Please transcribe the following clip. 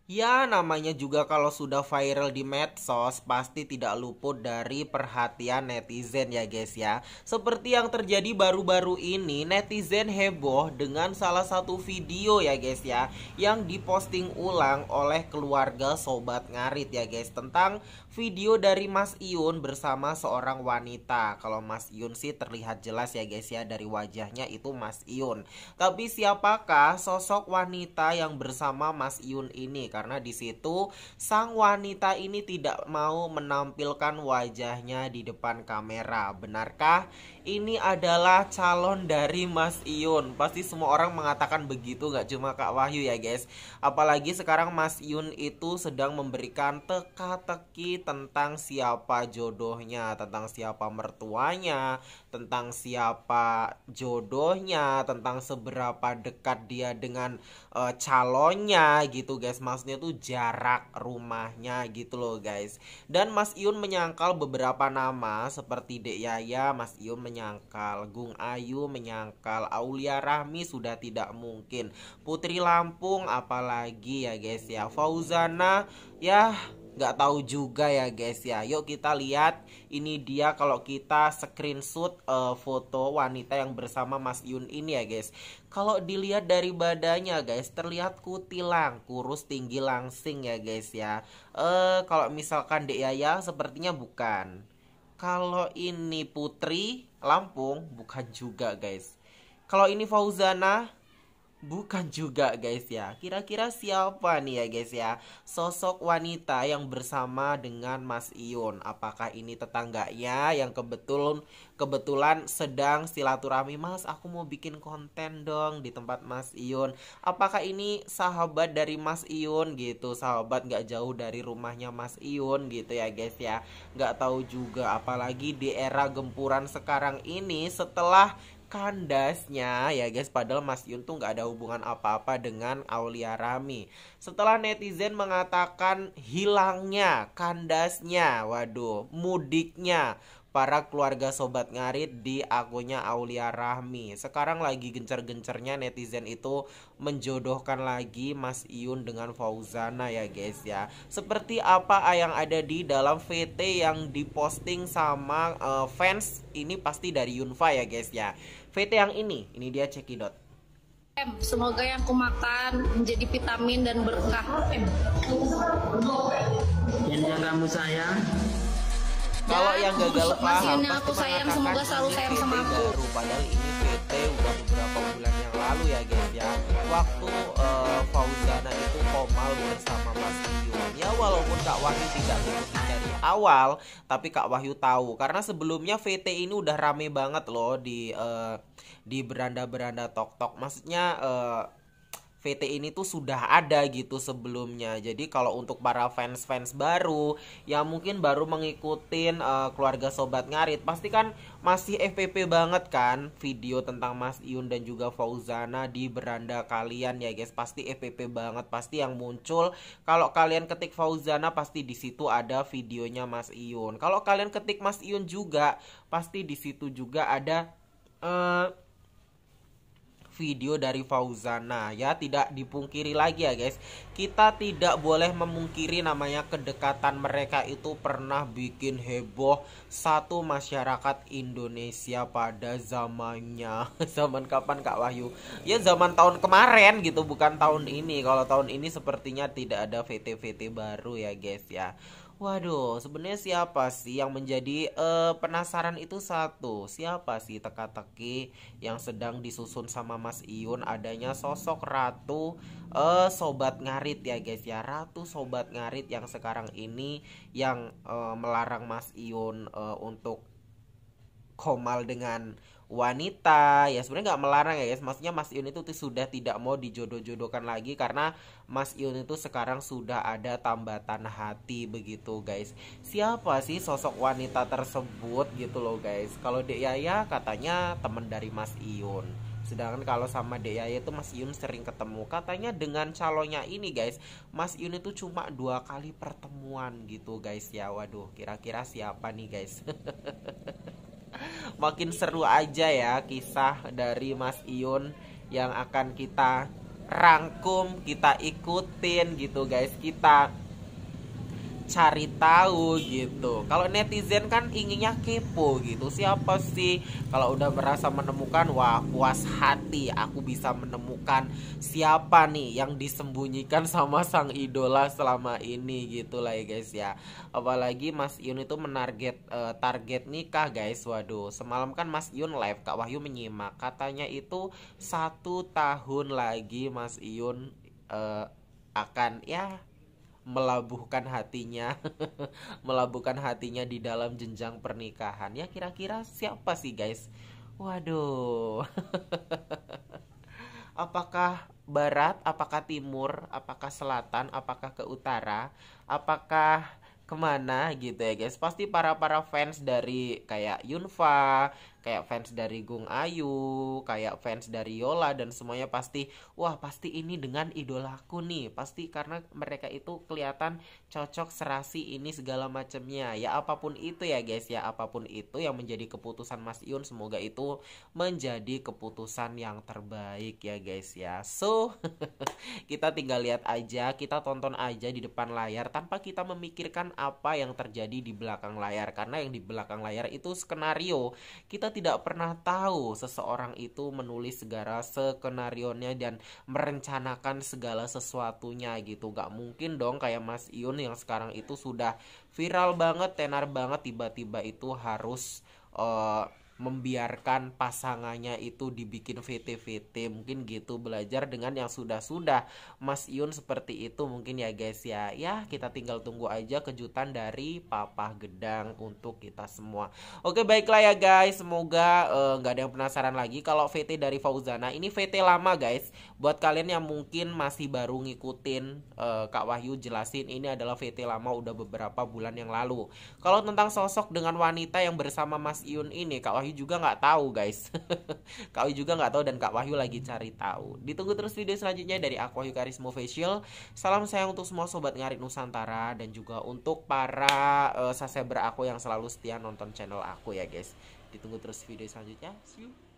Ya, namanya juga kalau sudah viral di medsos, pasti tidak luput dari perhatian netizen ya guys ya. Seperti yang terjadi baru-baru ini, netizen heboh dengan salah satu video ya guys ya, yang diposting ulang oleh keluarga Sobat Ngarit ya guys, tentang video dari Mas Iun bersama seorang wanita. Kalau Mas Iun sih terlihat jelas ya guys ya, dari wajahnya itu Mas Iun. Tapi siapakah sosok wanita yang bersama Mas Iun ini? Karena di situ sang wanita ini tidak mau menampilkan wajahnya di depan kamera. Benarkah ini adalah calon dari Mas Iun? Pasti semua orang mengatakan begitu, gak cuma Kak Wahyu ya guys. Apalagi sekarang Mas Iun itu sedang memberikan teka-teki tentang siapa jodohnya, tentang siapa mertuanya, tentang siapa jodohnya, tentang seberapa dekat dia dengan calonnya gitu guys. Maksudnya tuh jarak rumahnya gitu loh guys. Dan Mas Iun menyangkal beberapa nama seperti Dek Yaya, Mas Iun menyangkal, Gung Ayu menyangkal, Aulia Rahmi sudah tidak mungkin, Putri Lampung apalagi ya guys ya, Fauzana ya nggak tahu juga ya guys ya. Yuk kita lihat, ini dia kalau kita screenshot foto wanita yang bersama Mas Yun ini ya guys. Kalau dilihat dari badannya guys, terlihat kutilang, kurus, tinggi, langsing ya guys ya. Kalau misalkan Dek Yaya sepertinya bukan. Kalau ini Putri Lampung bukan juga guys. Kalau ini Fauzana bukan juga guys ya. Kira-kira siapa nih ya guys ya, sosok wanita yang bersama dengan Mas Iun? Apakah ini tetangganya yang kebetulan sedang silaturahmi, Mas aku mau bikin konten dong di tempat Mas Iun? Apakah ini sahabat dari Mas Iun gitu, sahabat gak jauh dari rumahnya Mas Iun gitu ya guys ya. Gak tahu juga, apalagi di era gempuran sekarang ini setelah kandasnya ya guys, padahal Mas Yun tuh nggak ada hubungan apa-apa dengan Aulia Rami. Setelah netizen mengatakan hilangnya kandasnya, waduh, mudiknya para keluarga Sobat Ngarit di akunnya Aulia Rahmi, sekarang lagi gencar-gencarnya netizen itu menjodohkan lagi Mas Iun dengan Fauzana ya guys ya. Seperti apa yang ada di dalam VT yang diposting sama fans ini, pasti dari Yunfa ya guys ya. VT yang ini dia cekidot. Semoga yang kumakan menjadi vitamin dan berkah. Yang kamu sayang. Kalau yang gagal paham yang aku sayang, semoga selalu sayang sama aku. Baru, padahal ini VT udah beberapa bulan yang lalu ya guys ya. Waktu Fauzana itu komal bersama Mas Iun. Ya walaupun Kak Wahyu tidak ngikutin dari awal, tapi Kak Wahyu tahu karena sebelumnya VT ini udah rame banget loh di beranda-beranda tok-tok. Maksudnya VT ini tuh sudah ada gitu sebelumnya. Jadi kalau untuk para fans-fans baru yang mungkin baru mengikutin keluarga Sobat Ngarit, pasti kan masih FPP banget kan video tentang Mas Iun dan juga Fauzana di beranda kalian ya guys. Pasti FPP banget, pasti yang muncul kalau kalian ketik Fauzana pasti di situ ada videonya Mas Iun. Kalau kalian ketik Mas Iun juga pasti di situ juga ada video dari Fauzana ya. Tidak dipungkiri lagi ya guys, kita tidak boleh memungkiri namanya kedekatan mereka itu pernah bikin heboh satu masyarakat Indonesia pada zamannya. Zaman kapan Kak Wahyu? Ya zaman tahun kemarin gitu, bukan tahun ini. Kalau tahun ini sepertinya tidak ada VT-VT baru ya guys ya. Waduh, sebenarnya siapa sih yang menjadi penasaran itu satu? Siapa sih teka-teki yang sedang disusun sama Mas Iun? Adanya sosok Ratu Sobat Ngarit ya guys ya. Ratu Sobat Ngarit yang sekarang ini yang melarang Mas Iun untuk komal dengan wanita. Ya sebenarnya nggak melarang ya guys, maksudnya Mas Iun itu sudah tidak mau dijodoh-jodohkan lagi karena Mas Iun itu sekarang sudah ada tambatan hati begitu guys. Siapa sih sosok wanita tersebut gitu loh guys? Kalau Dek Yaya katanya teman dari Mas Iun, sedangkan kalau sama Dek Yaya itu Mas Iun sering ketemu. Katanya dengan calonnya ini guys, Mas Iun itu cuma 2 kali pertemuan gitu guys ya. Waduh, kira-kira siapa nih guys? Makin seru aja ya kisah dari Mas Iun yang akan kita rangkum, kita ikutin gitu guys, kita cari tahu gitu. Kalau netizen kan inginnya kepo gitu. Siapa sih? Kalau udah merasa menemukan, wah puas hati, aku bisa menemukan siapa nih yang disembunyikan sama sang idola selama ini gitu lah ya guys ya. Apalagi Mas Iyun itu menarget target nikah guys. Waduh, semalam kan Mas Iyun live, Kak Wahyu menyimak, katanya itu 1 tahun lagi Mas Iyun akan ya melabuhkan hatinya melabuhkan hatinya di dalam jenjang pernikahan. Ya kira-kira siapa sih guys? Waduh. Apakah barat, apakah timur, apakah selatan, apakah ke utara, apakah kemana gitu ya guys. Pasti para fans dari kayak Yunfa, kayak fans dari Gung Ayu, kayak fans dari Yola dan semuanya pasti, wah pasti ini dengan idolaku nih, pasti karena mereka itu kelihatan cocok, serasi ini segala macamnya. Ya apapun itu ya guys ya, apapun itu yang menjadi keputusan Mas Iyun, semoga itu menjadi keputusan yang terbaik ya guys ya. So kita tinggal lihat aja, kita tonton aja di depan layar tanpa kita memikirkan apa yang terjadi di belakang layar. Karena yang di belakang layar itu skenario. Kita tidak pernah tahu seseorang itu menulis segala skenarionya dan merencanakan segala sesuatunya gitu. Gak mungkin dong kayak Mas Iyun yang sekarang itu sudah viral banget, tenar banget, tiba-tiba itu harus membiarkan pasangannya itu dibikin VT-VT. Mungkin gitu, belajar dengan yang sudah-sudah Mas Iyun seperti itu mungkin ya guys ya. Ya kita tinggal tunggu aja kejutan dari Papa Gedang untuk kita semua. Oke baiklah ya guys, semoga nggak ada yang penasaran lagi kalau VT dari Fauzana. Ini VT lama guys. Buat kalian yang mungkin masih baru ngikutin Kak Wahyu jelasin, ini adalah VT lama, udah beberapa bulan yang lalu. Kalau tentang sosok dengan wanita yang bersama Mas Iyun ini, Kak Wahyu juga nggak tahu guys. Kak Wahyu juga nggak tahu dan Kak Wahyu lagi cari tahu. Ditunggu terus video selanjutnya dari aku, Wahyu Karisma Official. Salam sayang untuk semua sobat Ngarit Nusantara dan juga untuk para subscriber aku yang selalu setia nonton channel aku ya guys. Ditunggu terus video selanjutnya. See you.